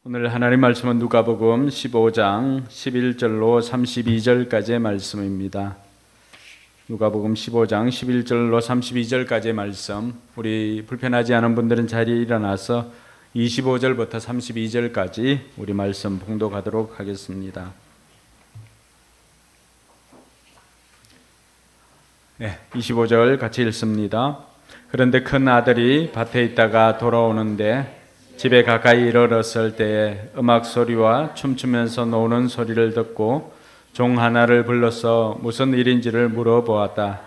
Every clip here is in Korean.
오늘 하나님 말씀은 누가복음 15장 11절로 32절까지의 말씀입니다. 누가복음 15장 11절로 32절까지의 말씀, 우리 불편하지 않은 분들은 자리에 일어나서 25절부터 32절까지 우리 말씀 봉독하도록 하겠습니다. 25절 같이 읽습니다. 그런데 큰 아들이 밭에 있다가 돌아오는데 집에 가까이 이르렀을 때에 음악 소리와 춤추면서 노는 소리를 듣고 종 하나를 불러서 무슨 일인지를 물어보았다.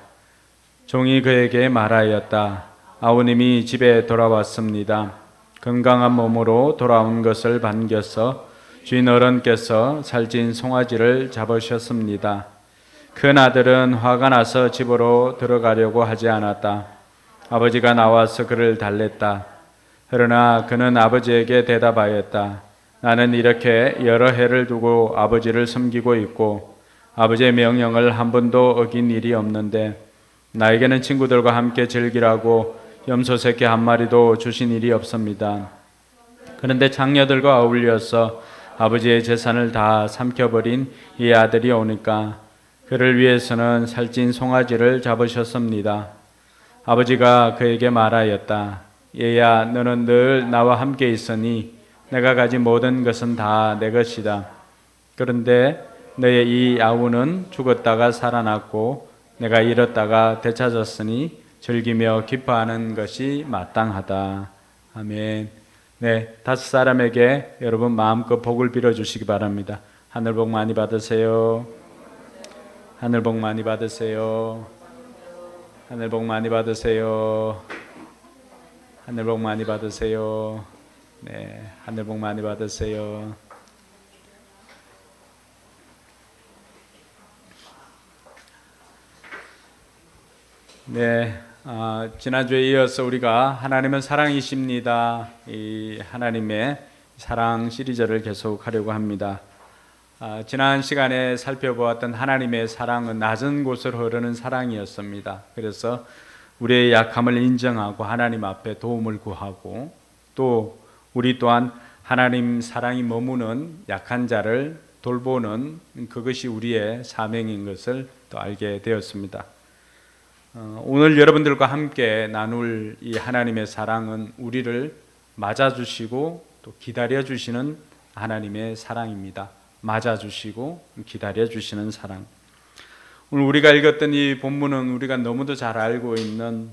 종이 그에게 말하였다. 아우님이 집에 돌아왔습니다. 건강한 몸으로 돌아온 것을 반겨서 주인 어른께서 살찐 송아지를 잡으셨습니다. 큰 아들은 화가 나서 집으로 들어가려고 하지 않았다. 아버지가 나와서 그를 달랬다. 그러나 그는 아버지에게 대답하였다. 나는 이렇게 여러 해를 두고 아버지를 섬기고 있고 아버지의 명령을 한 번도 어긴 일이 없는데 나에게는 친구들과 함께 즐기라고 염소 새끼 한 마리도 주신 일이 없습니다. 그런데 장녀들과 어울려서 아버지의 재산을 다 삼켜버린 이 아들이 오니까 그를 위해서는 살찐 송아지를 잡으셨습니다. 아버지가 그에게 말하였다. 얘야, 너는 늘 나와 함께 있으니 내가 가진 모든 것은 다 내 것이다. 그런데 너의 이 아우는 죽었다가 살아났고 내가 잃었다가 되찾았으니 즐기며 기뻐하는 것이 마땅하다. 아멘. 네, 5사람에게 여러분 마음껏 복을 빌어주시기 바랍니다. 하늘 복 많이 받으세요. 하늘 복 많이 받으세요. 하늘 복 많이 받으세요. 하늘 복 많이 받으세요. 네, 하늘 복 많이 받으세요. 네, 지난주에 이어서 우리가 하나님은 사랑이십니다. 이 하나님의 사랑 시리즈를 계속하려고 합니다. 지난 시간에 살펴보았던 하나님의 사랑은 낮은 곳으로 흐르는 사랑이었습니다. 그래서 우리의 약함을 인정하고 하나님 앞에 도움을 구하고 또 우리 또한 하나님 사랑이 머무는 약한 자를 돌보는 그것이 우리의 사명인 것을 또 알게 되었습니다. 오늘 여러분들과 함께 나눌 이 하나님의 사랑은 우리를 맞아주시고 또 기다려주시는 하나님의 사랑입니다. 맞아주시고 기다려주시는 사랑. 오늘 우리가 읽었던 이 본문은 우리가 너무도 잘 알고 있는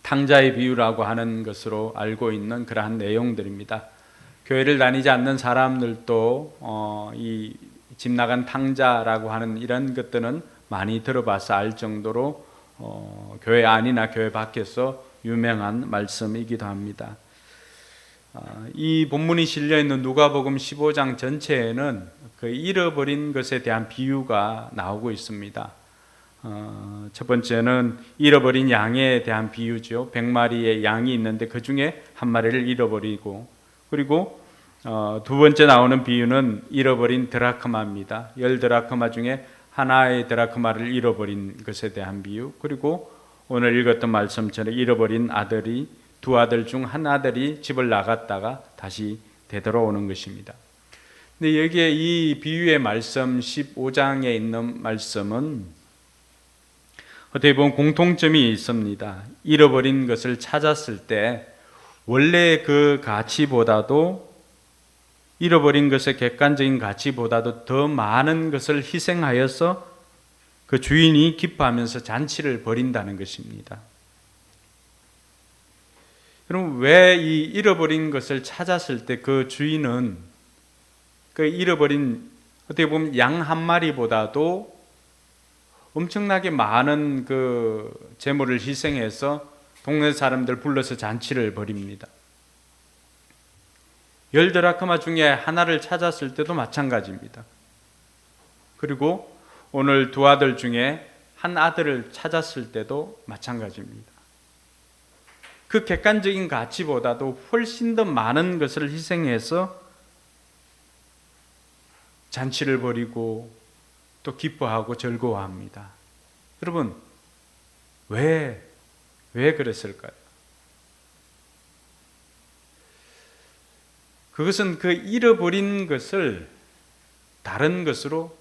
탕자의 비유라고 하는 것으로 알고 있는 그러한 내용들입니다. 교회를 다니지 않는 사람들도 이 집 나간 탕자라고 하는 이런 것들은 많이 들어봐서 알 정도로 교회 안이나 교회 밖에서 유명한 말씀이기도 합니다. 이 본문이 실려있는 누가복음 15장 전체에는 그 잃어버린 것에 대한 비유가 나오고 있습니다. 첫 번째는 잃어버린 양에 대한 비유죠. 100마리의 양이 있는데 그 중에 한 마리를 잃어버리고, 그리고 두 번째 나오는 비유는 잃어버린 드라크마입니다. 10드라크마 중에 하나의 드라크마를 잃어버린 것에 대한 비유, 그리고 오늘 읽었던 말씀처럼 잃어버린 아들이 두 아들 중 한 아들이 집을 나갔다가 다시 되돌아오는 것입니다. 근데 여기에 이 비유의 말씀 15장에 있는 말씀은 어떻게 보면 공통점이 있습니다. 잃어버린 것을 찾았을 때 원래 그 가치보다도 잃어버린 것의 객관적인 가치보다도 더 많은 것을 희생하여서 그 주인이 기뻐하면서 잔치를 벌인다는 것입니다. 그럼 왜 이 잃어버린 것을 찾았을 때 그 주인은 그 잃어버린 어떻게 보면 양 한 마리보다도 엄청나게 많은 그 재물을 희생해서 동네 사람들 불러서 잔치를 벌입니다. 10드라크마 중에 하나를 찾았을 때도 마찬가지입니다. 그리고 오늘 두 아들 중에 한 아들을 찾았을 때도 마찬가지입니다. 그 객관적인 가치보다도 훨씬 더 많은 것을 희생해서 잔치를 벌이고 또 기뻐하고 즐거워합니다. 여러분, 왜 그랬을까요? 그것은 그 잃어버린 것을 다른 것으로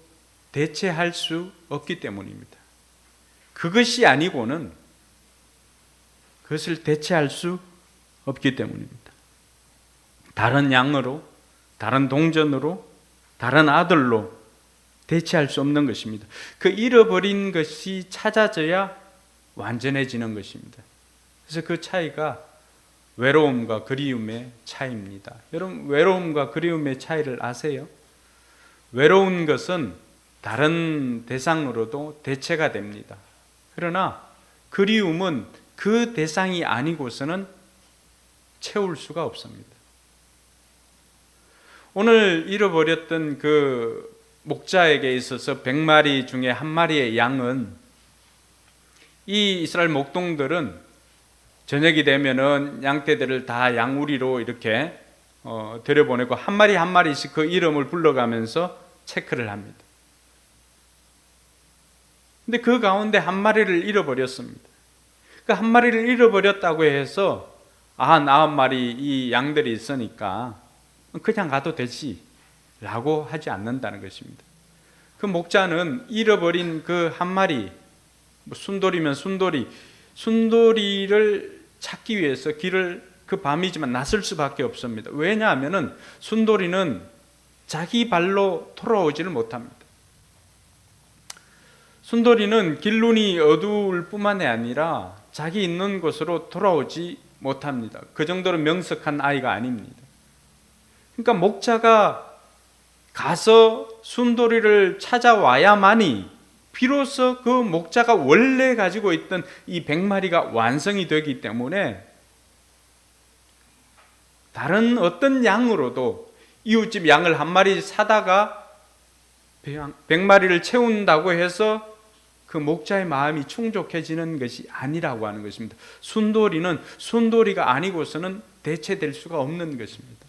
대체할 수 없기 때문입니다. 그것이 아니고는 그것을 대체할 수 없기 때문입니다. 다른 양으로, 다른 동전으로, 다른 아들로 대체할 수 없는 것입니다. 그 잃어버린 것이 찾아져야 완전해지는 것입니다. 그래서 그 차이가 외로움과 그리움의 차이입니다. 여러분, 외로움과 그리움의 차이를 아세요? 외로운 것은 다른 대상으로도 대체가 됩니다. 그러나 그리움은 그 대상이 아니고서는 채울 수가 없습니다. 오늘 잃어버렸던 그 목자에게 있어서 100마리 중에 한 마리의 양은, 이 이스라엘 목동들은 저녁이 되면은 양떼들을 다 양우리로 이렇게 들여보내고 한 마리 한 마리씩 그 이름을 불러가면서 체크를 합니다. 근데 그 가운데 한 마리를 잃어버렸습니다. 그 한 마리를 잃어버렸다고 해서 99마리 이 양들이 있으니까 그냥 가도 되지 라고 하지 않는다는 것입니다. 그 목자는 잃어버린 그 한 마리, 순돌이면 순돌이를 찾기 위해서 길을 그 밤이지만 나설 수밖에 없습니다. 왜냐하면 순돌이는 자기 발로 돌아오지를 못합니다. 순돌이는 길눈이 어두울 뿐만이 아니라 자기 있는 곳으로 돌아오지 못합니다. 그 정도로 명석한 아이가 아닙니다. 그러니까 목자가 가서 순돌이를 찾아와야만이 비로소 그 목자가 원래 가지고 있던 이 100마리가 완성이 되기 때문에 다른 어떤 양으로도 이웃집 양을 한 마리 사다가 100마리를 채운다고 해서 그 목자의 마음이 충족해지는 것이 아니라고 하는 것입니다. 순돌이는 순돌이가 아니고서는 대체될 수가 없는 것입니다.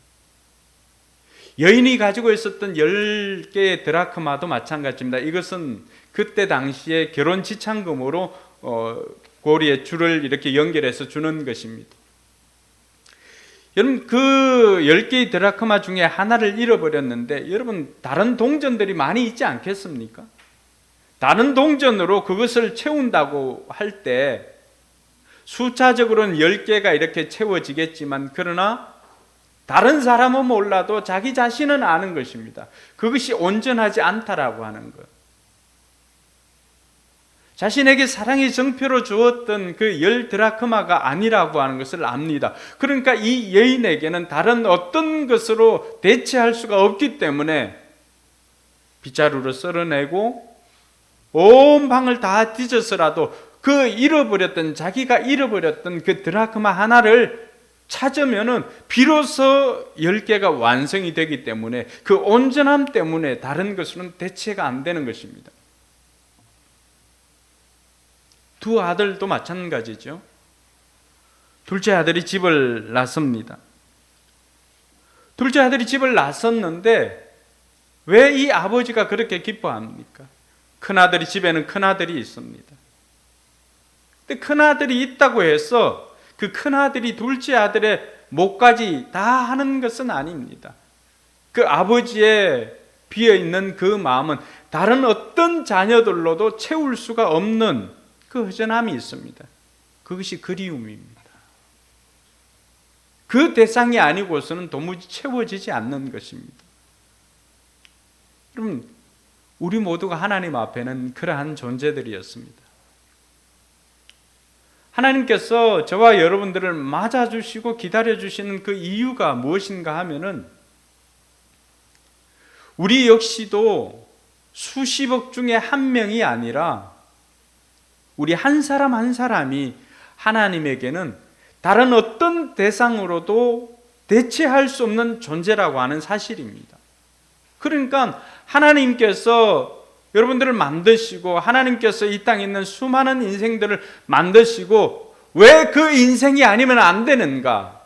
여인이 가지고 있었던 10개의 드라크마도 마찬가지입니다. 이것은 그때 당시에 결혼 지참금으로 고리에 줄을 이렇게 연결해서 주는 것입니다. 여러분, 그 10개의 드라크마 중에 하나를 잃어버렸는데 여러분, 다른 동전들이 많이 있지 않겠습니까? 다른 동전으로 그것을 채운다고 할 때 숫자적으로는 10개가 이렇게 채워지겠지만, 그러나 다른 사람은 몰라도 자기 자신은 아는 것입니다. 그것이 온전하지 않다라고 하는 것. 자신에게 사랑의 정표로 주었던 그 10드라크마가 아니라고 하는 것을 압니다. 그러니까 이 여인에게는 다른 어떤 것으로 대체할 수가 없기 때문에 빗자루로 썰어내고 온 방을 다 뒤져서라도 그 잃어버렸던, 자기가 잃어버렸던 그 드라크마 하나를 찾으면은 비로소 10개가 완성이 되기 때문에 그 온전함 때문에 다른 것으로는 대체가 안 되는 것입니다. 두 아들도 마찬가지죠. 둘째 아들이 집을 낳습니다. 둘째 아들이 집을 낳았는데 왜 이 아버지가 그렇게 기뻐합니까? 큰아들이, 집에는 큰아들이 있습니다. 근데 큰아들이 있다고 해서 그 큰아들이 둘째 아들의 몫까지 다 하는 것은 아닙니다. 그 아버지의 비어있는 그 마음은 다른 어떤 자녀들로도 채울 수가 없는 그 허전함이 있습니다. 그것이 그리움입니다. 그 대상이 아니고서는 도무지 채워지지 않는 것입니다. 여러분, 우리 모두가 하나님 앞에는 그러한 존재들이었습니다. 하나님께서 저와 여러분들을 맞아주시고 기다려주시는 그 이유가 무엇인가 하면은, 우리 역시도 수십억 중에 한 명이 아니라 우리 한 사람 한 사람이 하나님에게는 다른 어떤 대상으로도 대체할 수 없는 존재라고 하는 사실입니다. 그러니까 하나님께서 여러분들을 만드시고 하나님께서 이 땅에 있는 수많은 인생들을 만드시고 왜 그 인생이 아니면 안 되는가?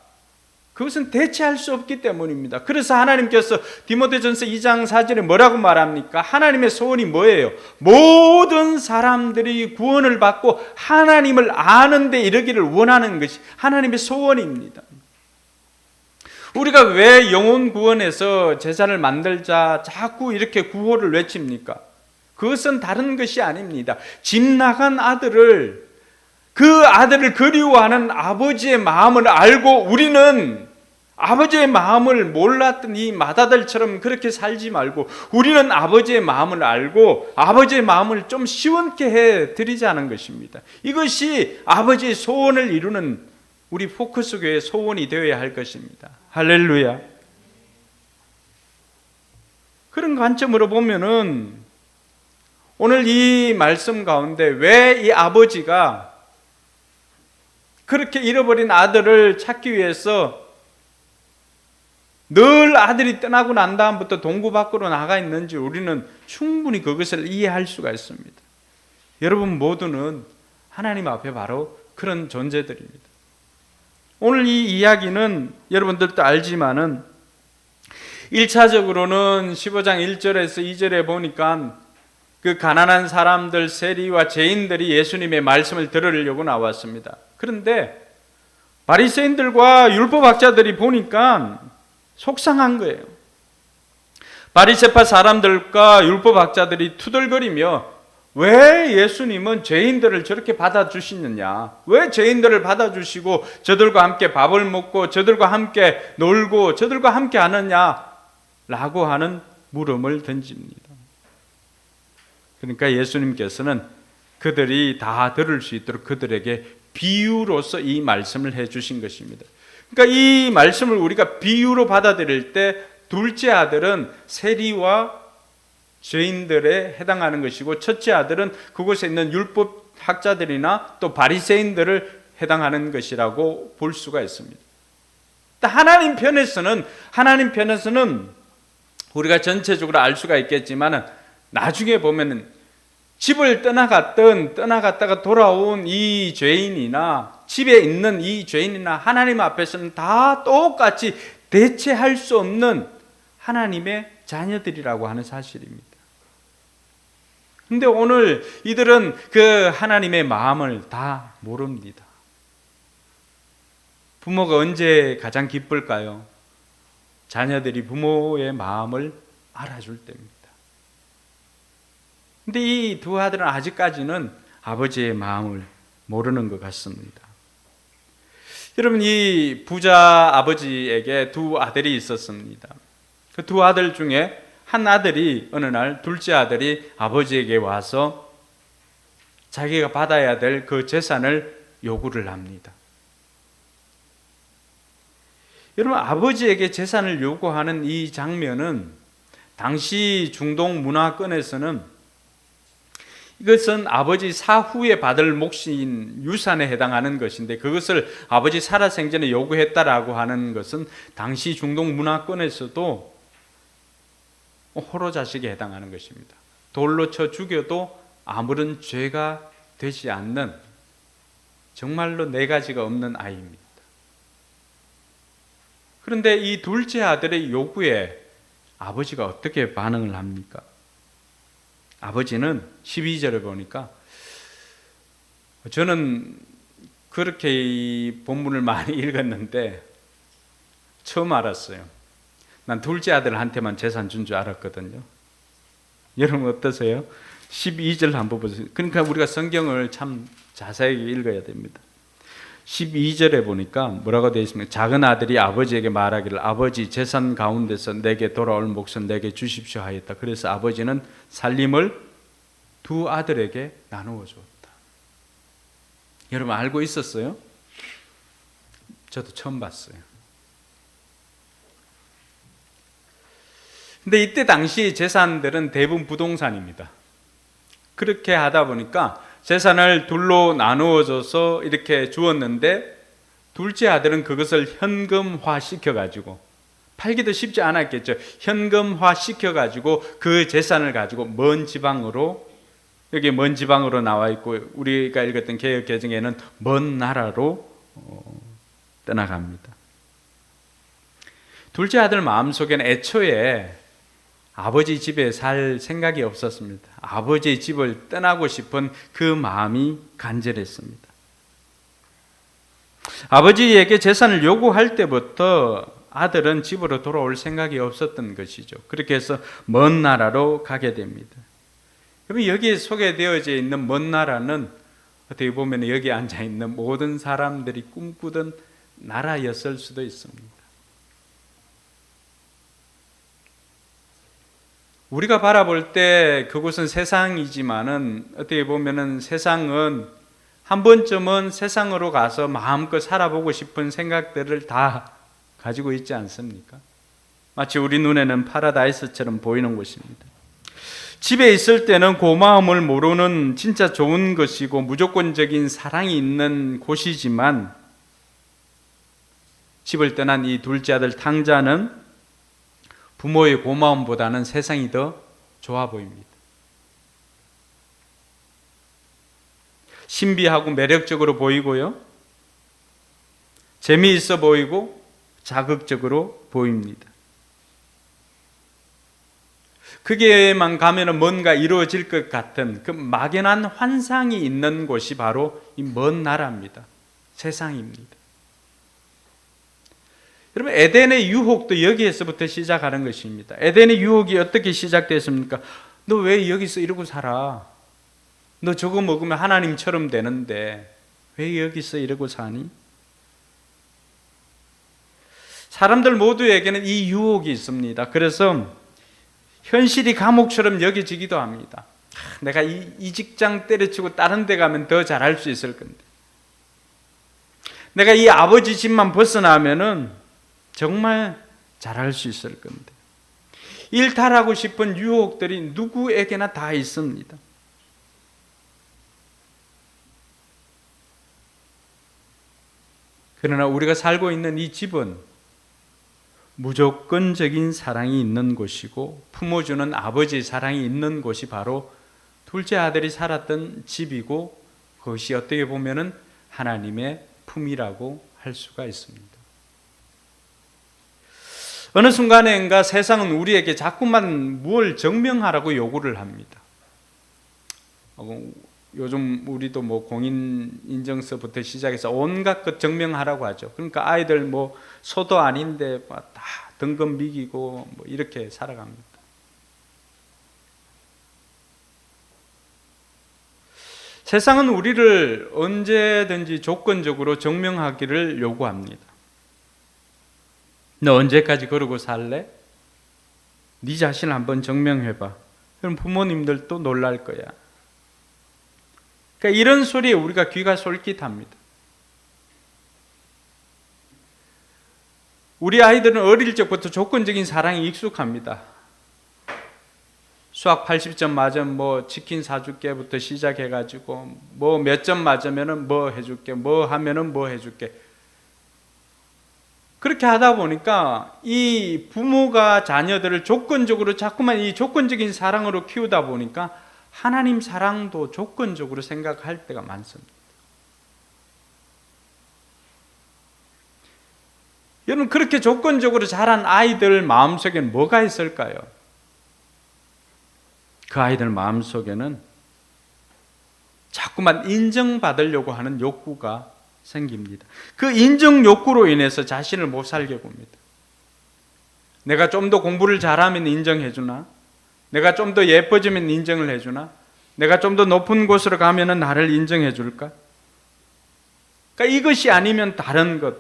그것은 대체할 수 없기 때문입니다. 그래서 하나님께서 디모데전서 2장 4절에 뭐라고 말합니까? 하나님의 소원이 뭐예요? 모든 사람들이 구원을 받고 하나님을 아는 데 이르기를 원하는 것이 하나님의 소원입니다. 우리가 왜 영혼 구원에서 제사를 만들자 자꾸 이렇게 구호를 외칩니까? 그것은 다른 것이 아닙니다. 집 나간 아들을, 그 아들을 그리워하는 아버지의 마음을 알고 우리는 아버지의 마음을 몰랐던 이 맏아들처럼 그렇게 살지 말고 우리는 아버지의 마음을 알고 아버지의 마음을 좀 시원케 해드리자는 것입니다. 이것이 아버지의 소원을 이루는 우리 포커스교회의 소원이 되어야 할 것입니다. 할렐루야. 그런 관점으로 보면은 오늘 이 말씀 가운데 왜 이 아버지가 그렇게 잃어버린 아들을 찾기 위해서 늘 아들이 떠나고 난 다음부터 동구 밖으로 나가 있는지 우리는 충분히 그것을 이해할 수가 있습니다. 여러분 모두는 하나님 앞에 바로 그런 존재들입니다. 오늘 이 이야기는 여러분들도 알지만은 1차적으로는 15장 1절에서 2절에 보니까 그 가난한 사람들, 세리와 죄인들이 예수님의 말씀을 들으려고 나왔습니다. 그런데 바리새인들과 율법학자들이 보니까 속상한 거예요. 바리새파 사람들과 율법학자들이 투덜거리며 왜 예수님은 죄인들을 저렇게 받아주시느냐, 왜 죄인들을 받아주시고 저들과 함께 밥을 먹고 저들과 함께 놀고 저들과 함께 하느냐 라고 하는 물음을 던집니다. 그러니까 예수님께서는 그들이 다 들을 수 있도록 그들에게 비유로서 이 말씀을 해주신 것입니다. 그러니까 이 말씀을 우리가 비유로 받아들일 때 둘째 아들은 세리와 죄인들에 해당하는 것이고 첫째 아들은 그곳에 있는 율법학자들이나 또 바리새인들을 해당하는 것이라고 볼 수가 있습니다. 하나님 편에서는 우리가 전체적으로 알 수가 있겠지만 나중에 보면은 집을 떠나갔다가 돌아온 이 죄인이나 집에 있는 이 죄인이나 하나님 앞에서는 다 똑같이 대체할 수 없는 하나님의 자녀들이라고 하는 사실입니다. 근데 오늘 이들은 그 하나님의 마음을 다 모릅니다. 부모가 언제 가장 기쁠까요? 자녀들이 부모의 마음을 알아줄 때입니다. 근데 이 두 아들은 아직까지는 아버지의 마음을 모르는 것 같습니다. 여러분, 이 부자 아버지에게 두 아들이 있었습니다. 그 두 아들 중에 한 아들이 어느 날 둘째 아들이 아버지에게 와서 자기가 받아야 될 그 재산을 요구를 합니다. 여러분, 아버지에게 재산을 요구하는 이 장면은 당시 중동 문화권에서는 이것은 아버지 사후에 받을 몫인 유산에 해당하는 것인데 그것을 아버지 살아생전에 요구했다라고 하는 것은 당시 중동 문화권에서도 호로 자식에 해당하는 것입니다. 돌로 쳐 죽여도 아무런 죄가 되지 않는 정말로 네 가지가 없는 아이입니다. 그런데 이 둘째 아들의 요구에 아버지가 어떻게 반응을 합니까? 아버지는 12절에 보니까 저는 그렇게 이 본문을 많이 읽었는데 처음 알았어요. 난 둘째 아들한테만 재산 준 줄 알았거든요. 여러분 어떠세요? 12절 한번 보세요. 그러니까 우리가 성경을 참 자세하게 읽어야 됩니다. 12절에 보니까 뭐라고 되어 있습니까? 작은 아들이 아버지에게 말하기를 아버지 재산 가운데서 내게 돌아올 몫은 내게 주십시오 하였다. 그래서 아버지는 살림을 두 아들에게 나누어 주었다. 여러분 알고 있었어요? 저도 처음 봤어요. 근데 이때 당시 재산들은 대부분 부동산입니다. 그렇게 하다 보니까 재산을 둘로 나누어줘서 이렇게 주었는데 둘째 아들은 그것을 현금화 시켜가지고 팔기도 쉽지 않았겠죠. 현금화 시켜가지고 그 재산을 가지고 먼 지방으로, 여기 먼 지방으로 나와 있고 우리가 읽었던 개역 개정에는 먼 나라로 떠나갑니다. 둘째 아들 마음속에는 애초에 아버지 집에 살 생각이 없었습니다. 아버지의 집을 떠나고 싶은 그 마음이 간절했습니다. 아버지에게 재산을 요구할 때부터 아들은 집으로 돌아올 생각이 없었던 것이죠. 그렇게 해서 먼 나라로 가게 됩니다. 여러분, 여기에 소개되어져 있는 먼 나라는 어떻게 보면 여기 앉아 있는 모든 사람들이 꿈꾸던 나라였을 수도 있습니다. 우리가 바라볼 때 그곳은 세상이지만은 어떻게 보면은 세상은 한 번쯤은 세상으로 가서 마음껏 살아보고 싶은 생각들을 다 가지고 있지 않습니까? 마치 우리 눈에는 파라다이스처럼 보이는 곳입니다. 집에 있을 때는 고마움을 모르는 진짜 좋은 것이고 무조건적인 사랑이 있는 곳이지만 집을 떠난 이 둘째 아들 탕자는 부모의 고마움보다는 세상이 더 좋아 보입니다. 신비하고 매력적으로 보이고요. 재미있어 보이고 자극적으로 보입니다. 거기에만 가면은 뭔가 이루어질 것 같은 그 막연한 환상이 있는 곳이 바로 이 먼 나라입니다. 세상입니다. 여러분, 에덴의 유혹도 여기에서부터 시작하는 것입니다. 에덴의 유혹이 어떻게 시작됐습니까? 너 왜 여기서 이러고 살아? 너 저거 먹으면 하나님처럼 되는데 왜 여기서 이러고 사니? 사람들 모두에게는 이 유혹이 있습니다. 그래서 현실이 감옥처럼 여겨지기도 합니다. 내가 이 직장 때려치고 다른 데 가면 더 잘할 수 있을 건데, 내가 이 아버지 집만 벗어나면은 정말 잘할 수 있을 건데, 일탈하고 싶은 유혹들이 누구에게나 다 있습니다. 그러나 우리가 살고 있는 이 집은 무조건적인 사랑이 있는 곳이고 품어주는 아버지의 사랑이 있는 곳이 바로 둘째 아들이 살았던 집이고, 그것이 어떻게 보면은 하나님의 품이라고 할 수가 있습니다. 어느 순간인가 세상은 우리에게 자꾸만 뭘 증명하라고 요구를 합니다. 요즘 우리도 뭐 공인인증서부터 시작해서 온갖 것 증명하라고 하죠. 그러니까 아이들 뭐 소도 아닌데 다 등급 미기고 뭐 이렇게 살아갑니다. 세상은 우리를 언제든지 조건적으로 증명하기를 요구합니다. 너 언제까지 그러고 살래? 네 자신을 한번 증명해봐. 그럼 부모님들도 놀랄 거야. 그러니까 이런 소리에 우리가 귀가 솔깃합니다. 우리 아이들은 어릴 적부터 조건적인 사랑에 익숙합니다. 수학 80점 맞으면 뭐 치킨 사줄게부터 시작해가지고 뭐 몇 점 맞으면은 뭐 해줄게, 뭐 하면은 뭐 해줄게. 그렇게 하다 보니까 이 부모가 자녀들을 조건적으로 자꾸만 이 조건적인 사랑으로 키우다 보니까 하나님 사랑도 조건적으로 생각할 때가 많습니다. 여러분, 그렇게 조건적으로 자란 아이들 마음속에는 뭐가 있을까요? 그 아이들 마음속에는 자꾸만 인정받으려고 하는 욕구가 생깁니다. 그 인정 욕구로 인해서 자신을 못 살게 봅니다. 내가 좀 더 공부를 잘하면 인정해 주나? 내가 좀 더 예뻐지면 인정을 해 주나? 내가 좀 더 높은 곳으로 가면 나를 인정해 줄까? 그러니까 이것이 아니면 다른 것,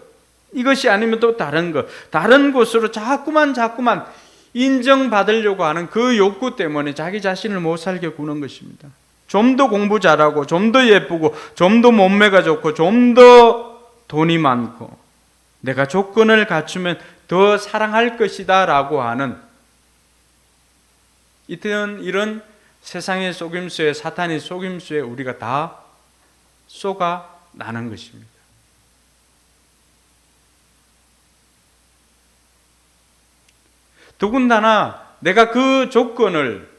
이것이 아니면 또 다른 것, 다른 곳으로 자꾸만 인정받으려고 하는 그 욕구 때문에 자기 자신을 못 살게 구는 것입니다. 좀 더 공부 잘하고, 좀 더 예쁘고, 좀 더 몸매가 좋고, 좀 더 돈이 많고, 내가 조건을 갖추면 더 사랑할 것이다 라고 하는 이런 세상의 속임수에, 사탄의 속임수에 우리가 다 쏘가 나는 것입니다. 더군다나 내가 그 조건을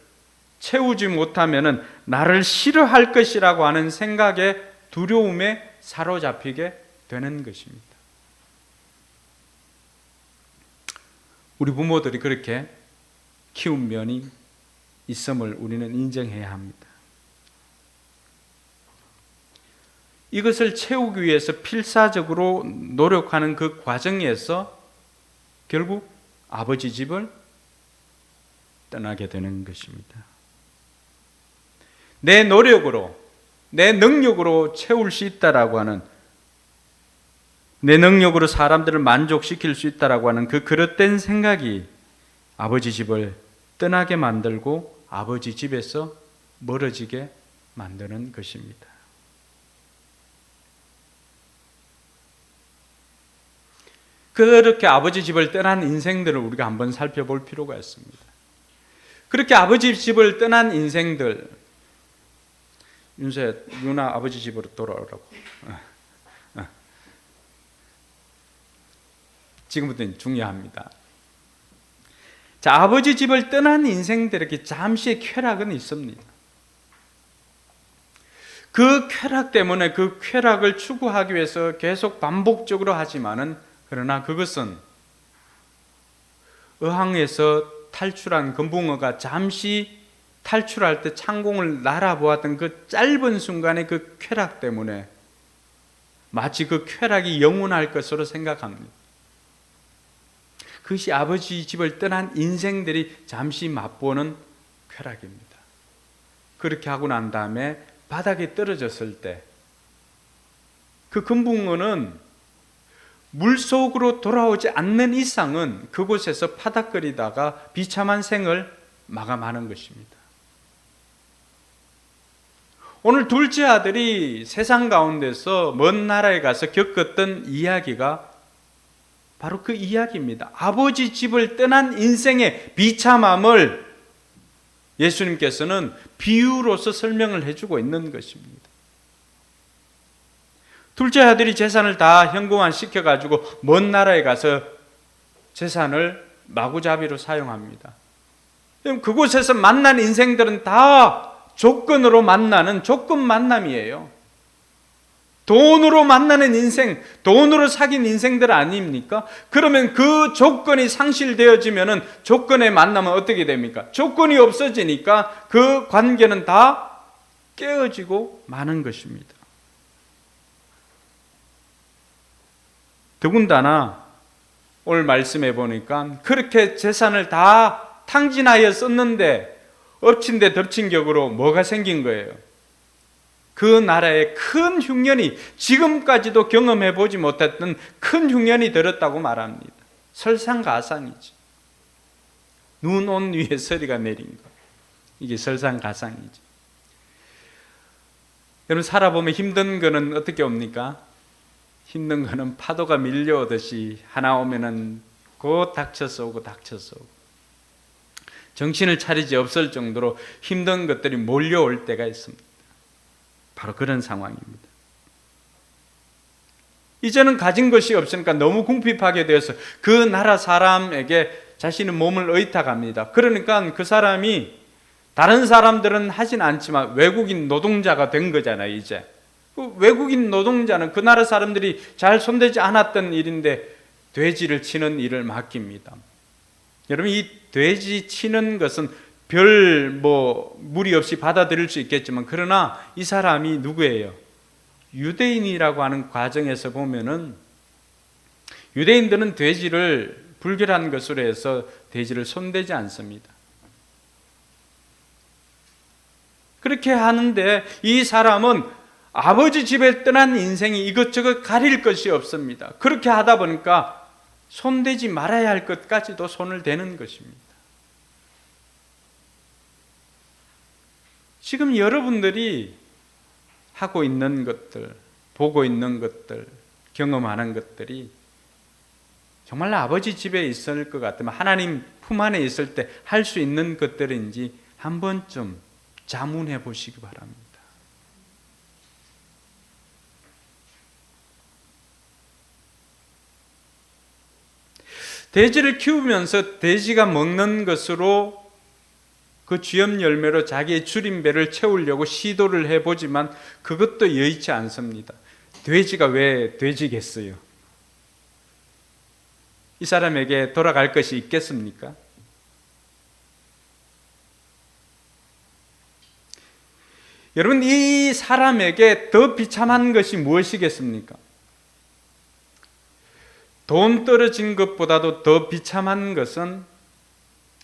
채우지 못하면은 나를 싫어할 것이라고 하는 생각에, 두려움에 사로잡히게 되는 것입니다. 우리 부모들이 그렇게 키운 면이 있음을 우리는 인정해야 합니다. 이것을 채우기 위해서 필사적으로 노력하는 그 과정에서 결국 아버지 집을 떠나게 되는 것입니다. 내 노력으로, 내 능력으로 채울 수 있다라고 하는, 내 능력으로 사람들을 만족시킬 수 있다라고 하는 그 그릇된 생각이 아버지 집을 떠나게 만들고 아버지 집에서 멀어지게 만드는 것입니다. 그렇게 아버지 집을 떠난 인생들을 우리가 한번 살펴볼 필요가 있습니다. 그렇게 아버지 집을 떠난 인생들, 윤서야, 누나 아버지 집으로 돌아오라고. 지금부터는 중요합니다. 자, 아버지 집을 떠난 인생들에게 잠시의 쾌락은 있습니다. 그 쾌락 때문에 그 쾌락을 추구하기 위해서 계속 반복적으로 하지만은, 그러나 그것은 어항에서 탈출한 금붕어가 잠시 탈출할 때 창공을 날아보았던 그 짧은 순간의 그 쾌락 때문에 마치 그 쾌락이 영원할 것으로 생각합니다. 그것이 아버지 집을 떠난 인생들이 잠시 맛보는 쾌락입니다. 그렇게 하고 난 다음에 바닥에 떨어졌을 때 그 금붕어는 물속으로 돌아오지 않는 이상은 그곳에서 파닥거리다가 비참한 생을 마감하는 것입니다. 오늘 둘째 아들이 세상 가운데서 먼 나라에 가서 겪었던 이야기가 바로 그 이야기입니다. 아버지 집을 떠난 인생의 비참함을 예수님께서는 비유로서 설명을 해주고 있는 것입니다. 둘째 아들이 재산을 다 현금화 시켜가지고 먼 나라에 가서 재산을 마구잡이로 사용합니다. 그곳에서 만난 인생들은 다 조건으로 만나는 조건 만남이에요. 돈으로 만나는 인생, 돈으로 사귄 인생들 아닙니까? 그러면 그 조건이 상실되어지면은 조건의 만남은 어떻게 됩니까? 조건이 없어지니까 그 관계는 다 깨어지고 마는 것입니다. 더군다나 오늘 말씀해 보니까 그렇게 재산을 다 탕진하여 썼는데 엎친 데 덮친 격으로 뭐가 생긴 거예요? 그 나라에 큰 흉년이, 지금까지도 경험해 보지 못했던 큰 흉년이 들었다고 말합니다. 설상가상이지. 눈 온 위에 서리가 내린 것. 이게 설상가상이지. 여러분, 살아보면 힘든 거는 어떻게 옵니까? 힘든 거는 파도가 밀려오듯이 하나 오면은 곧 닥쳐서 오고 닥쳐서 오고, 정신을 차리지 없을 정도로 힘든 것들이 몰려올 때가 있습니다. 바로 그런 상황입니다. 이제는 가진 것이 없으니까 너무 궁핍하게 되어서 그 나라 사람에게 자신의 몸을 의탁합니다. 그러니까 그 사람이, 다른 사람들은 하진 않지만 외국인 노동자가 된 거잖아요. 이제 그 외국인 노동자는 그 나라 사람들이 잘 손대지 않았던 일인데 돼지를 치는 일을 맡깁니다. 여러분, 이 돼지 치는 것은 별 무리 없이 받아들일 수 있겠지만, 그러나 이 사람이 누구예요? 유대인이라고 하는 과정에서 보면은 유대인들은 돼지를 불결한 것으로 해서 돼지를 손대지 않습니다. 그렇게 하는데 이 사람은 아버지 집에 떠난 인생이 이것저것 가릴 것이 없습니다. 그렇게 하다 보니까 손대지 말아야 할 것까지도 손을 대는 것입니다. 지금 여러분들이 하고 있는 것들, 보고 있는 것들, 경험하는 것들이 정말 아버지 집에 있을 것 같으면, 하나님 품 안에 있을 때 할 수 있는 것들인지 한 번쯤 자문해 보시기 바랍니다. 돼지를 키우면서 돼지가 먹는 것으로, 그 쥐염 열매로 자기의 줄임배를 채우려고 시도를 해보지만 그것도 여의치 않습니다. 돼지가 왜 돼지겠어요? 이 사람에게 돌아갈 것이 있겠습니까? 여러분, 이 사람에게 더 비참한 것이 무엇이겠습니까? 돈 떨어진 것보다도 더 비참한 것은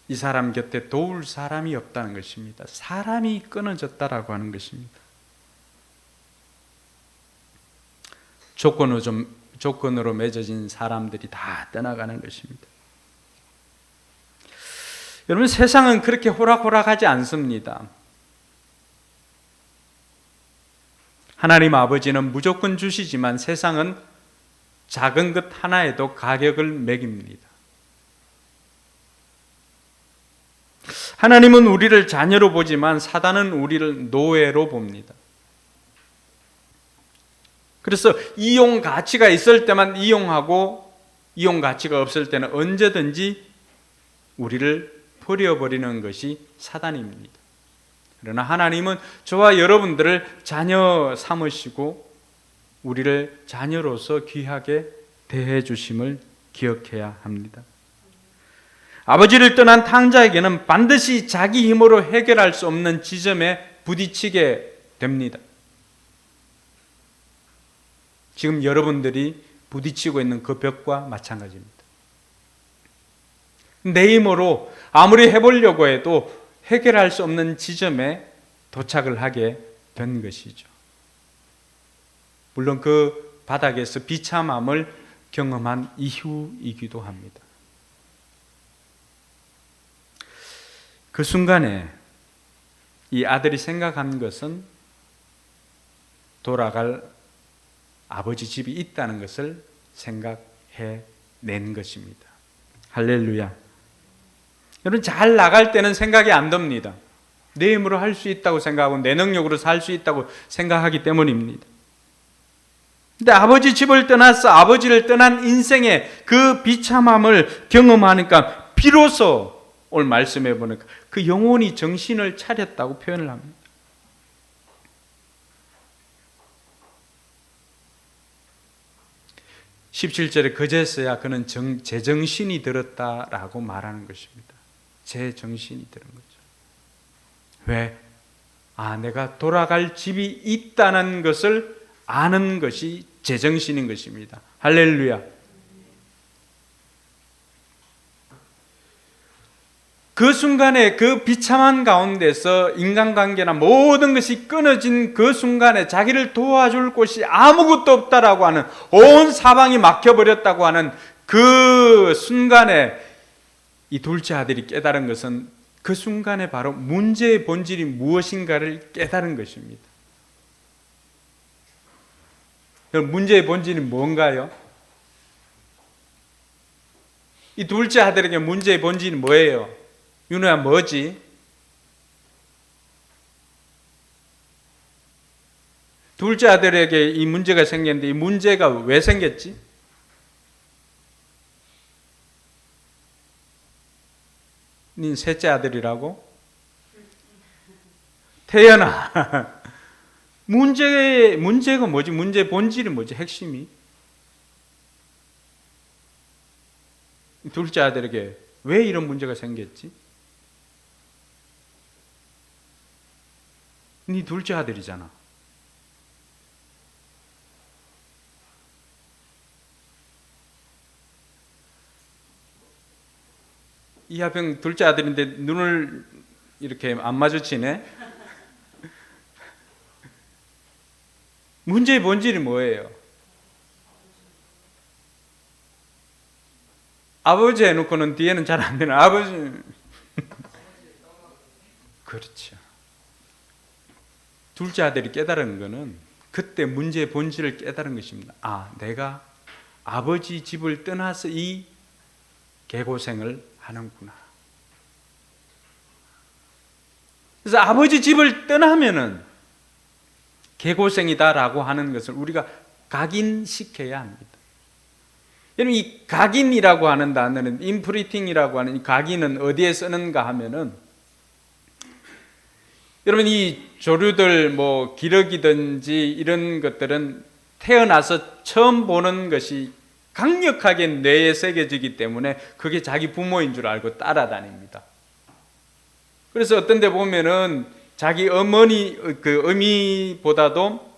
이 사람 곁에 도울 사람이 없다는 것입니다. 사람이 끊어졌다라고 하는 것입니다. 조건으로 맺어진 사람들이 다 떠나가는 것입니다. 여러분, 세상은 그렇게 호락호락하지 않습니다. 하나님 아버지는 무조건 주시지만 세상은 작은 것 하나에도 가격을 매깁니다. 하나님은 우리를 자녀로 보지만 사단은 우리를 노예로 봅니다. 그래서 이용 가치가 있을 때만 이용하고 이용 가치가 없을 때는 언제든지 우리를 버려버리는 것이 사단입니다. 그러나 하나님은 저와 여러분들을 자녀 삼으시고 우리를 자녀로서 귀하게 대해 주심을 기억해야 합니다. 아버지를 떠난 탕자에게는 반드시 자기 힘으로 해결할 수 없는 지점에 부딪히게 됩니다. 지금 여러분들이 부딪히고 있는 그 벽과 마찬가지입니다. 내 힘으로 아무리 해보려고 해도 해결할 수 없는 지점에 도착을 하게 된 것이죠. 물론 그 바닥에서 비참함을 경험한 이후이기도 합니다. 그 순간에 이 아들이 생각한 것은 돌아갈 아버지 집이 있다는 것을 생각해낸 것입니다. 할렐루야. 여러분, 잘 나갈 때는 생각이 안 듭니다. 내 힘으로 할 수 있다고 생각하고 내 능력으로 살 수 있다고 생각하기 때문입니다. 근데 아버지 집을 떠나서 아버지를 떠난 인생의 그 비참함을 경험하니까 비로소 오늘 말씀해 보니까 그 영혼이 정신을 차렸다고 표현을 합니다. (17절에) 그제서야 그는 제정신이 들었다라고 말하는 것입니다. 제정신이 들은 거죠. 왜? 내가 돌아갈 집이 있다는 것을 아는 것이 제정신인 것입니다. 할렐루야. 그 순간에 그 비참한 가운데서 인간관계나 모든 것이 끊어진 그 순간에 자기를 도와줄 곳이 아무것도 없다라고 하는, 온 사방이 막혀버렸다고 하는 그 순간에 이 둘째 아들이 깨달은 것은 그 순간에 바로 문제의 본질이 무엇인가를 깨달은 것입니다. 문제의 본질이 뭔가요? 이 둘째 아들에게 문제의 본질이 뭐예요? 윤호야, 뭐지? 둘째 아들에게 이 문제가 생겼는데 이 문제가 왜 생겼지? 네 셋째 아들이라고? 태연아, 문제가 뭐지? 문제의 본질이 뭐지? 핵심이? 둘째 아들에게 왜 이런 문제가 생겼지? 네 둘째 아들이잖아. 이하병 둘째 아들인데 눈을 이렇게 안 마주치네? 문제의 본질이 뭐예요? 아버지 해놓고는 뒤에는 잘 안 되는 아버지. 그렇죠. 둘째 아들이 깨달은 것은 그때 문제의 본질을 깨달은 것입니다. 내가 아버지 집을 떠나서 이 개고생을 하는구나. 그래서 아버지 집을 떠나면은 개고생이다라고 하는 것을 우리가 각인시켜야 합니다. 여러분, 이 각인이라고 하는 단어는, 임프리팅이라고 하는 이 각인은 어디에 쓰는가 하면은, 여러분, 이 조류들 기러기든지 이런 것들은 태어나서 처음 보는 것이 강력하게 뇌에 새겨지기 때문에 그게 자기 부모인 줄 알고 따라다닙니다. 그래서 어떤 데 보면은 자기 어미보다도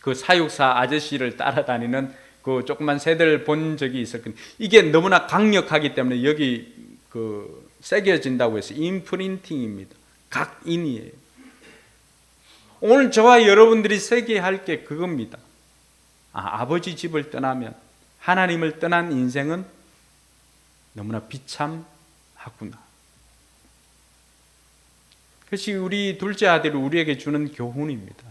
그 사육사 아저씨를 따라다니는 그 조그만 새들 본 적이 있을 건데 이게 너무나 강력하기 때문에 여기 그 새겨진다고 해서 임프린팅입니다. 각인이에요. 오늘 저와 여러분들이 새겨야 할 게 그겁니다. 아버지 집을 떠나면, 하나님을 떠난 인생은 너무나 비참하구나. 그것이 우리 둘째 아들이 우리에게 주는 교훈입니다.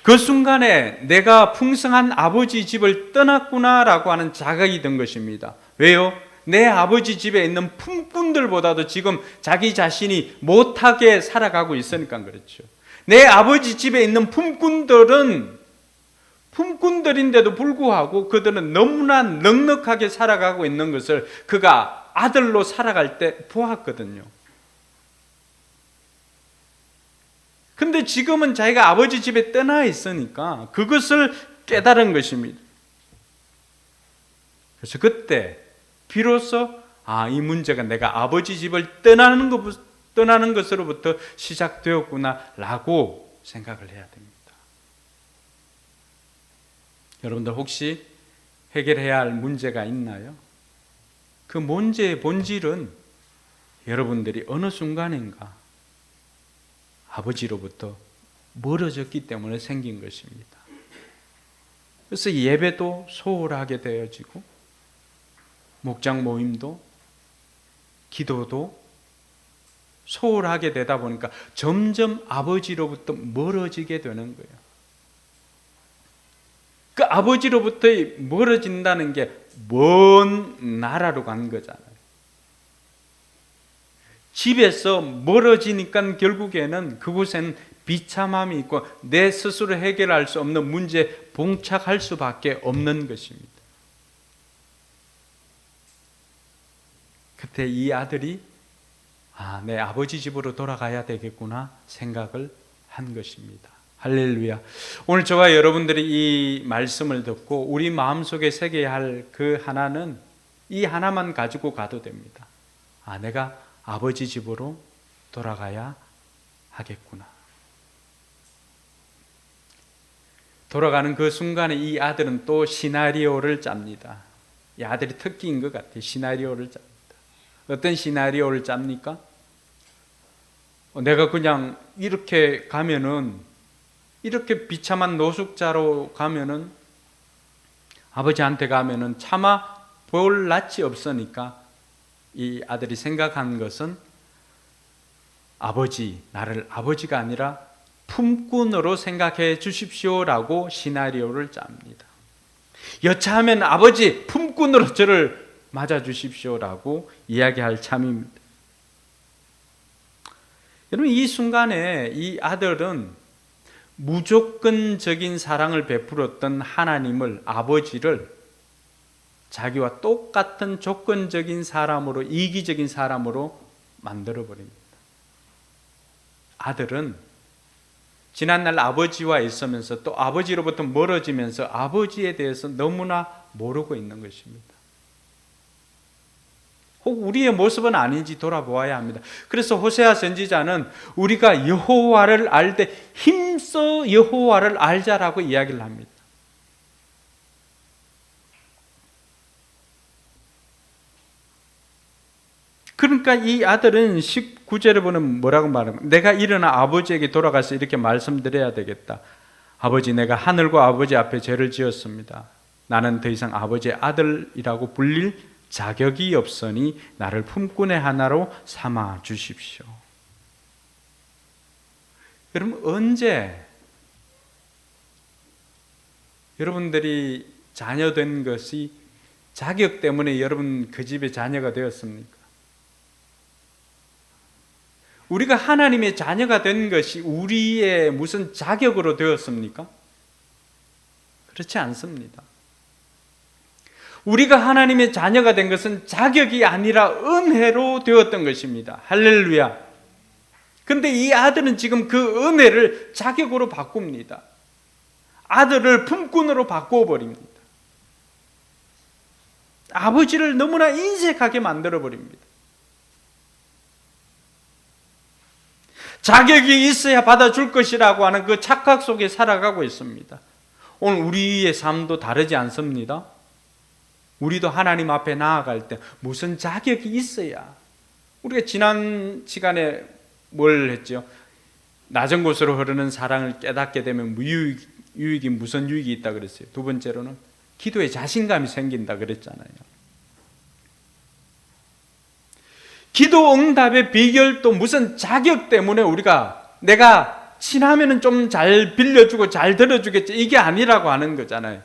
그 순간에 내가 풍성한 아버지 집을 떠났구나라고 하는 자각이 든 것입니다. 왜요? 내 아버지 집에 있는 품꾼들보다도 지금 자기 자신이 못하게 살아가고 있으니까 그렇죠. 내 아버지 집에 있는 품꾼들인데도 불구하고 그들은 너무나 넉넉하게 살아가고 있는 것을 그가 아들로 살아갈 때 보았거든요. 근데 지금은 자기가 아버지 집에 떠나 있으니까 그것을 깨달은 것입니다. 그래서 그때 비로소 이 문제가 내가 아버지 집을 떠나는 것으로부터 시작되었구나 라고 생각을 해야 됩니다. 여러분들 혹시 해결해야 할 문제가 있나요? 그 문제의 본질은 여러분들이 어느 순간인가 아버지로부터 멀어졌기 때문에 생긴 것입니다. 그래서 예배도 소홀하게 되어지고 목장 모임도 기도도 소홀하게 되다 보니까 점점 아버지로부터 멀어지게 되는 거예요. 그 아버지로부터 멀어진다는 게 먼 나라로 간 거잖아요. 집에서 멀어지니까 결국에는 그곳에는 비참함이 있고 내 스스로 해결할 수 없는 문제에 봉착할 수밖에 없는 것입니다. 그때 이 아들이 내 아버지 집으로 돌아가야 되겠구나 생각을 한 것입니다. 할렐루야. 오늘 저와 여러분들이 이 말씀을 듣고 우리 마음속에 새겨야 할 그 하나는 이 하나만 가지고 가도 됩니다. 내가 아버지 집으로 돌아가야 하겠구나. 돌아가는 그 순간에 이 아들은 또 시나리오를 짭니다. 이 아들이 특기인 것 같아요. 시나리오를 짭니다. 어떤 시나리오를 짭니까? 내가 그냥 이렇게 가면은, 이렇게 비참한 노숙자로 가면은, 아버지한테 가면은 차마 볼 낯이 없으니까 이 아들이 생각한 것은 나를 아버지가 아니라 품꾼으로 생각해 주십시오라고 시나리오를 짭니다. 여차하면 아버지 품꾼으로 저를 맞아 주십시오라고 이야기할 참입니다. 여러분, 이 순간에 이 아들은 무조건적인 사랑을 베풀었던 하나님을, 아버지를 자기와 똑같은 조건적인 사람으로, 이기적인 사람으로 만들어버립니다. 아들은 지난날 아버지와 있으면서 또 아버지로부터 멀어지면서 아버지에 대해서 너무나 모르고 있는 것입니다. 혹 우리의 모습은 아닌지 돌아보아야 합니다. 그래서 호세아 선지자는 우리가 여호와를 알 때 힘써 여호와를 알자라고 이야기를 합니다. 그러니까 이 아들은 19절에 보면 뭐라고 말합니까? 내가 일어나 아버지에게 돌아가서 이렇게 말씀드려야 되겠다. 아버지, 내가 하늘과 아버지 앞에 죄를 지었습니다. 나는 더 이상 아버지의 아들이라고 불릴 자격이 없으니 나를 품꾼의 하나로 삼아 주십시오. 여러분, 언제 여러분들이 자녀된 것이 자격 때문에 여러분 그 집의 자녀가 되었습니까? 우리가 하나님의 자녀가 된 것이 우리의 무슨 자격으로 되었습니까? 그렇지 않습니다. 우리가 하나님의 자녀가 된 것은 자격이 아니라 은혜로 되었던 것입니다. 할렐루야. 그런데 이 아들은 지금 그 은혜를 자격으로 바꿉니다. 아들을 품꾼으로 바꾸어버립니다. 아버지를 너무나 인색하게 만들어버립니다. 자격이 있어야 받아줄 것이라고 하는 그 착각 속에 살아가고 있습니다. 오늘 우리의 삶도 다르지 않습니다. 우리도 하나님 앞에 나아갈 때 무슨 자격이 있어야, 우리가 지난 시간에 뭘 했죠? 낮은 곳으로 흐르는 사랑을 깨닫게 되면 유익이 무슨 유익이 있다 그랬어요? 두 번째로는 기도에 자신감이 생긴다 그랬잖아요. 기도 응답의 비결도 무슨 자격 때문에 내가 친하면은 좀 잘 빌려주고 잘 들어주겠지, 이게 아니라고 하는 거잖아요.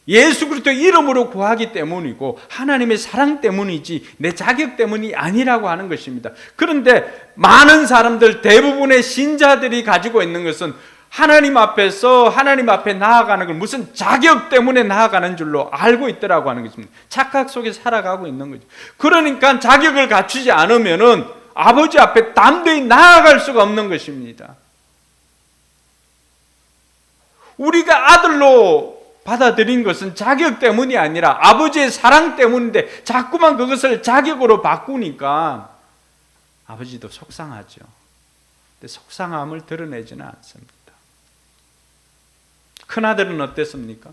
예수 그리스도 이름으로 구하기 때문이고 하나님의 사랑 때문이지 내 자격 때문이 아니라고 하는 것입니다. 그런데 많은 사람들, 대부분의 신자들이 가지고 있는 것은 하나님 앞에 나아가는 걸 무슨 자격 때문에 나아가는 줄로 알고 있더라고 하는 것입니다. 착각 속에 살아가고 있는 거죠. 그러니까 자격을 갖추지 않으면은 아버지 앞에 담대히 나아갈 수가 없는 것입니다. 우리가 아들로 받아들인 것은 자격 때문이 아니라 아버지의 사랑 때문인데 자꾸만 그것을 자격으로 바꾸니까 아버지도 속상하죠. 근데 속상함을 드러내지는 않습니다. 큰아들은 어땠습니까?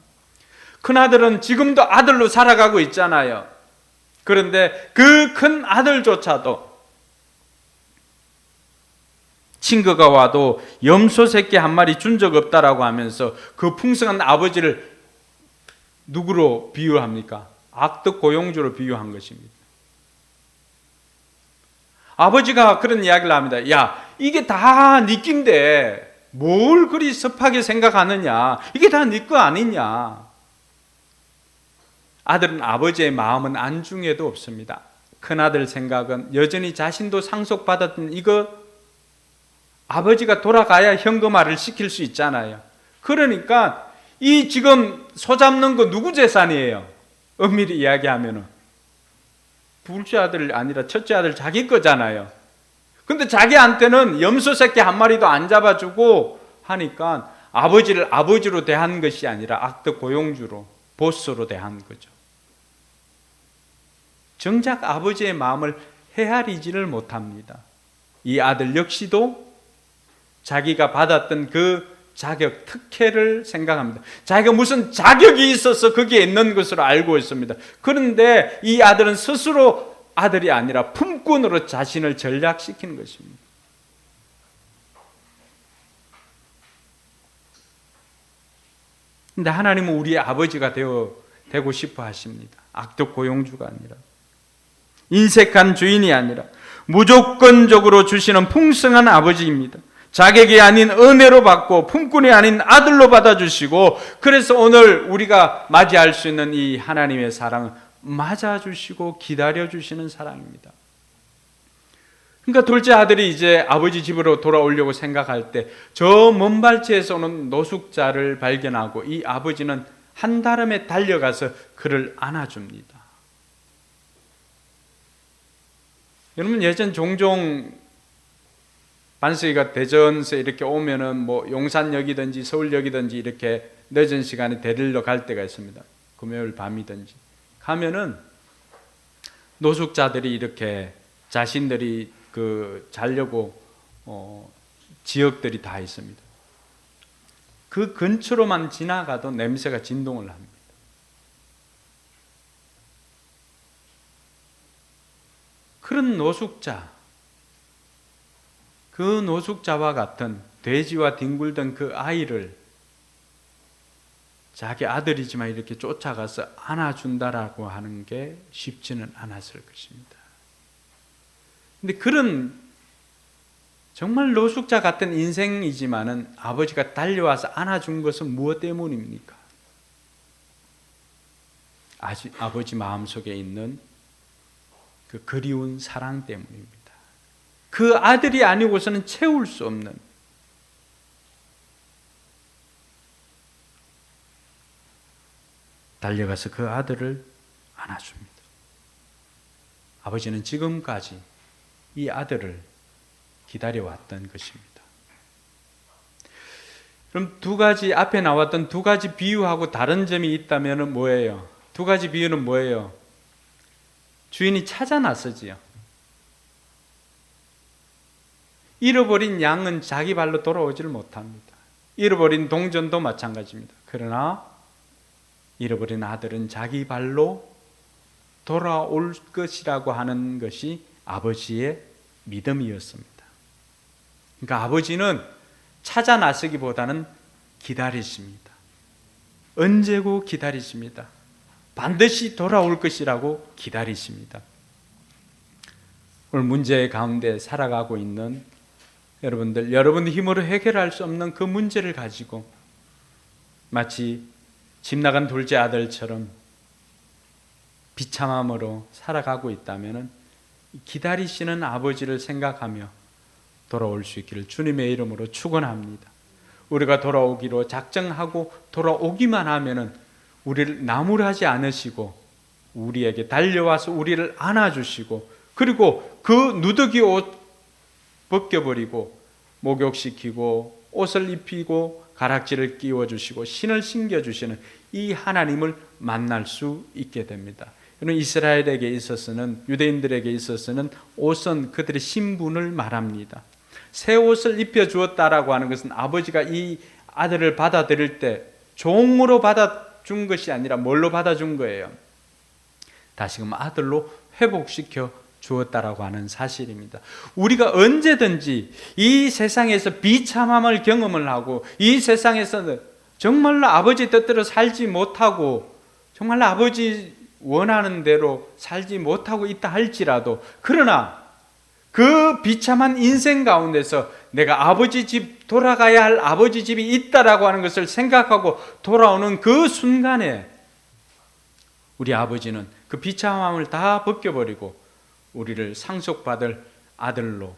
큰아들은 지금도 아들로 살아가고 있잖아요. 그런데 그 큰 아들조차도 친구가 와도 염소 새끼 한 마리 준 적 없다라고 하면서 그 풍성한 아버지를 누구로 비유합니까? 악덕 고용주로 비유한 것입니다. 아버지가 그런 이야기를 합니다. 야, 이게 다 네 낀데 뭘 그리 섭하게 생각하느냐? 이게 다 네 거 아니냐? 아들은 아버지의 마음은 안중에도 없습니다. 큰아들 생각은 여전히 자신도 상속받았던 이거 아버지가 돌아가야 현금화를 시킬 수 있잖아요. 그러니까 이 지금 소 잡는 거 누구 재산이에요? 엄밀히 이야기하면은 둘째 아들 아니라 첫째 아들 자기 거잖아요. 근데 자기한테는 염소 새끼 한 마리도 안 잡아주고 하니까 아버지를 아버지로 대한 것이 아니라 악덕 고용주로, 보스로 대한 거죠. 정작 아버지의 마음을 헤아리지를 못합니다. 이 아들 역시도 자기가 받았던 그 자격, 특혜를 생각합니다. 자기가 무슨 자격이 있어서 거기에 있는 것으로 알고 있습니다. 그런데 이 아들은 스스로 아들이 아니라 품꾼으로 자신을 전락시키는 것입니다. 그런데 하나님은 우리의 아버지가 되고 싶어 하십니다. 악덕 고용주가 아니라, 인색한 주인이 아니라 무조건적으로 주시는 풍성한 아버지입니다. 자격이 아닌 은혜로 받고 품꾼이 아닌 아들로 받아주시고, 그래서 오늘 우리가 맞이할 수 있는 이 하나님의 사랑은 맞아주시고 기다려주시는 사랑입니다. 그러니까 둘째 아들이 이제 아버지 집으로 돌아오려고 생각할 때 저 먼 발치에서 오는 노숙자를 발견하고 이 아버지는 한달음에 달려가서 그를 안아줍니다. 여러분, 예전 종종 반석이가 대전에서 이렇게 오면은 뭐 용산역이든지 서울역이든지 이렇게 늦은 시간에 데리러 갈 때가 있습니다. 금요일 밤이든지 가면은 노숙자들이 이렇게 자신들이 그 자려고 지역들이 다 있습니다. 그 근처로만 지나가도 냄새가 진동을 합니다. 그런 노숙자, 그 노숙자와 같은 돼지와 뒹굴던 그 아이를 자기 아들이지만 이렇게 쫓아가서 안아준다라고 하는 게 쉽지는 않았을 것입니다. 근데 그런 정말 노숙자 같은 인생이지만은 아버지가 달려와서 안아준 것은 무엇 때문입니까? 아버지 마음속에 있는 그 그리운 사랑 때문입니다. 그 아들이 아니고서는 채울 수 없는, 달려가서 그 아들을 안아줍니다. 아버지는 지금까지 이 아들을 기다려왔던 것입니다. 그럼 두 가지, 앞에 나왔던 두 가지 비유하고 다른 점이 있다면 뭐예요? 두 가지 비유는 뭐예요? 주인이 찾아 나서지요. 잃어버린 양은 자기 발로 돌아오지를 못합니다. 잃어버린 동전도 마찬가지입니다. 그러나 잃어버린 아들은 자기 발로 돌아올 것이라고 하는 것이 아버지의 믿음이었습니다. 그러니까 아버지는 찾아 나서기보다는 기다리십니다. 언제고 기다리십니다. 반드시 돌아올 것이라고 기다리십니다. 오늘 문제 가운데 살아가고 있는 여러분들, 여러분의 힘으로 해결할 수 없는 그 문제를 가지고 마치 집 나간 둘째 아들처럼 비참함으로 살아가고 있다면 기다리시는 아버지를 생각하며 돌아올 수 있기를 주님의 이름으로 축원합니다. 우리가 돌아오기로 작정하고 돌아오기만 하면은 우리를 나무라지 않으시고 우리에게 달려와서 우리를 안아주시고, 그리고 그 누더기 옷 벗겨버리고 목욕시키고 옷을 입히고 가락지를 끼워주시고 신을 신겨주시는 이 하나님을 만날 수 있게 됩니다. 이스라엘에게 있어서는, 유대인들에게 있어서는 옷은 그들의 신분을 말합니다. 새 옷을 입혀주었다라고 하는 것은 아버지가 이 아들을 받아들일 때 종으로 받아준 것이 아니라 뭘로 받아준 거예요? 다시금 아들로 회복시켜 주었다라고 하는 사실입니다. 우리가 언제든지 이 세상에서 비참함을 경험을 하고 이 세상에서 정말로 아버지 뜻대로 살지 못하고 정말로 아버지 원하는 대로 살지 못하고 있다 할지라도, 그러나 그 비참한 인생 가운데서 내가 아버지 집, 돌아가야 할 아버지 집이 있다라고 하는 것을 생각하고 돌아오는 그 순간에 우리 아버지는 그 비참함을 다 벗겨버리고 우리를 상속받을 아들로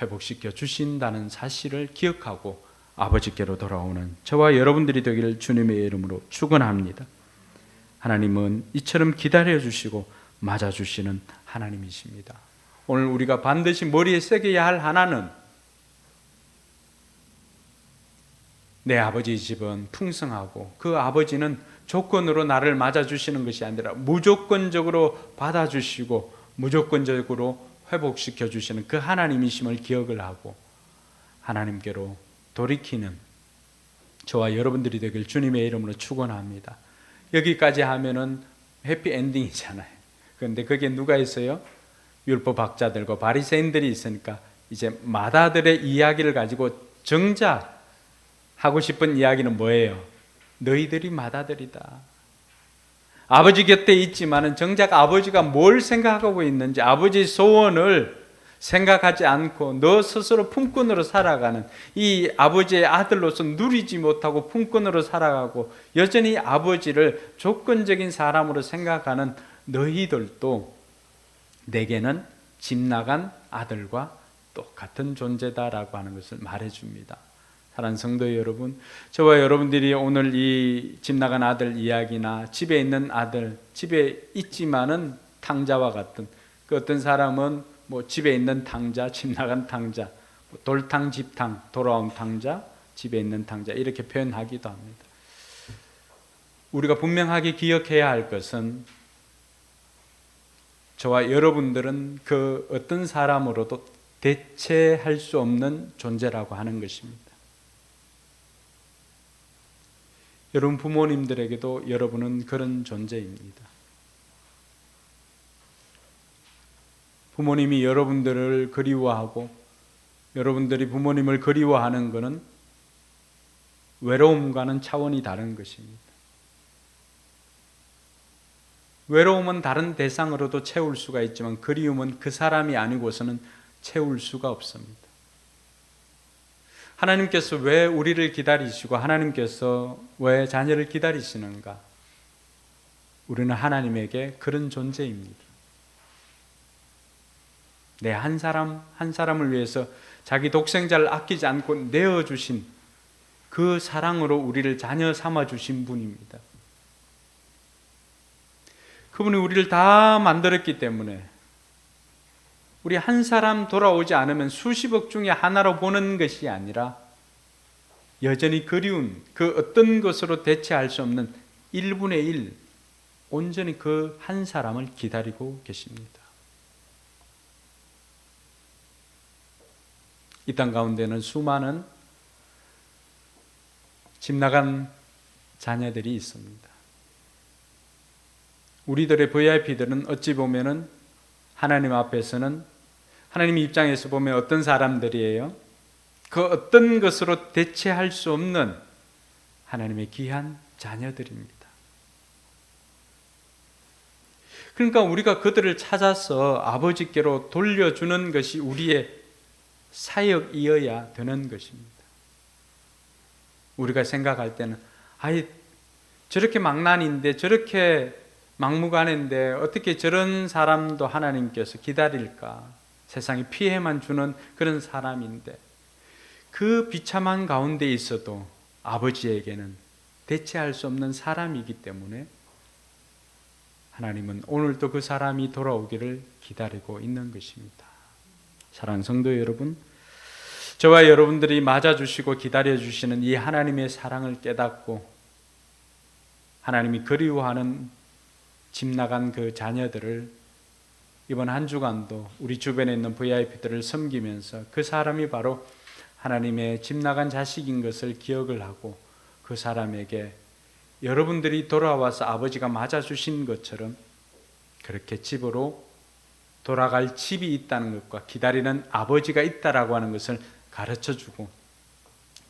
회복시켜 주신다는 사실을 기억하고 아버지께로 돌아오는 저와 여러분들이 되기를 주님의 이름으로 축원합니다. 하나님은 이처럼 기다려주시고 맞아주시는 하나님이십니다. 오늘 우리가 반드시 머리에 새겨야 할 하나는, 내 아버지 집은 풍성하고 그 아버지는 조건으로 나를 맞아주시는 것이 아니라 무조건적으로 받아주시고 무조건적으로 회복시켜 주시는 그 하나님이심을 기억을 하고 하나님께로 돌이키는 저와 여러분들이 되길 주님의 이름으로 축원합니다. 여기까지 하면은 해피엔딩이잖아요. 그런데 거기에 누가 있어요? 율법학자들과 바리새인들이 있으니까 이제 마다들의 이야기를 가지고 정작 하고 싶은 이야기는 뭐예요? 너희들이 마다들이다. 아버지 곁에 있지만은 정작 아버지가 뭘 생각하고 있는지, 아버지 소원을 생각하지 않고 너 스스로 품꾼으로 살아가는 이 아버지의 아들로서 누리지 못하고 품꾼으로 살아가고 여전히 아버지를 조건적인 사람으로 생각하는 너희들도 내게는 집 나간 아들과 똑같은 존재다라고 하는 것을 말해줍니다. 사랑하는 성도 여러분, 저와 여러분들이 오늘 이 집 나간 아들 이야기나 집에 있는 아들, 집에 있지만은 탕자와 같은, 그 어떤 사람은 뭐 집에 있는 탕자, 집 나간 탕자, 돌탕, 집탕, 돌아온 탕자, 집에 있는 탕자 이렇게 표현하기도 합니다. 우리가 분명하게 기억해야 할 것은 저와 여러분들은 그 어떤 사람으로도 대체할 수 없는 존재라고 하는 것입니다. 여러분 부모님들에게도 여러분은 그런 존재입니다. 부모님이 여러분들을 그리워하고 여러분들이 부모님을 그리워하는 것은 외로움과는 차원이 다른 것입니다. 외로움은 다른 대상으로도 채울 수가 있지만 그리움은 그 사람이 아니고서는 채울 수가 없습니다. 하나님께서 왜 우리를 기다리시고 하나님께서 왜 자녀를 기다리시는가? 우리는 하나님에게 그런 존재입니다. 내 한 사람 한 사람을 위해서 자기 독생자를 아끼지 않고 내어주신 그 사랑으로 우리를 자녀 삼아주신 분입니다. 그분이 우리를 다 만들었기 때문에 우리 한 사람 돌아오지 않으면 수십억 중에 하나로 보는 것이 아니라 여전히 그리운 그 어떤 것으로 대체할 수 없는 1분의 1, 온전히 그 한 사람을 기다리고 계십니다. 이 땅 가운데는 수많은 집 나간 자녀들이 있습니다. 우리들의 VIP들은 어찌 보면은 하나님 앞에서는, 하나님 입장에서 보면 어떤 사람들이에요? 그 어떤 것으로 대체할 수 없는 하나님의 귀한 자녀들입니다. 그러니까 우리가 그들을 찾아서 아버지께로 돌려주는 것이 우리의 사역이어야 되는 것입니다. 우리가 생각할 때는 저렇게 망난인데, 저렇게 막무가내인데 어떻게 저런 사람도 하나님께서 기다릴까? 세상에 피해만 주는 그런 사람인데, 그 비참한 가운데 있어도 아버지에게는 대체할 수 없는 사람이기 때문에 하나님은 오늘도 그 사람이 돌아오기를 기다리고 있는 것입니다. 사랑하는 성도 여러분, 저와 여러분들이 맞아주시고 기다려주시는 이 하나님의 사랑을 깨닫고 하나님이 그리워하는 집 나간 그 자녀들을 이번 한 주간도 우리 주변에 있는 VIP들을 섬기면서 그 사람이 바로 하나님의 집 나간 자식인 것을 기억을 하고 그 사람에게 여러분들이 돌아와서 아버지가 맞아주신 것처럼 그렇게 집으로 돌아갈 집이 있다는 것과 기다리는 아버지가 있다라고 하는 것을 가르쳐주고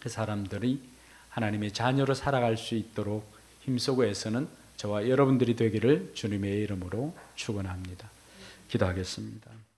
그 사람들이 하나님의 자녀로 살아갈 수 있도록 힘쓰고 애쓰는 저와 여러분들이 되기를 주님의 이름으로 축원합니다. 기도하겠습니다.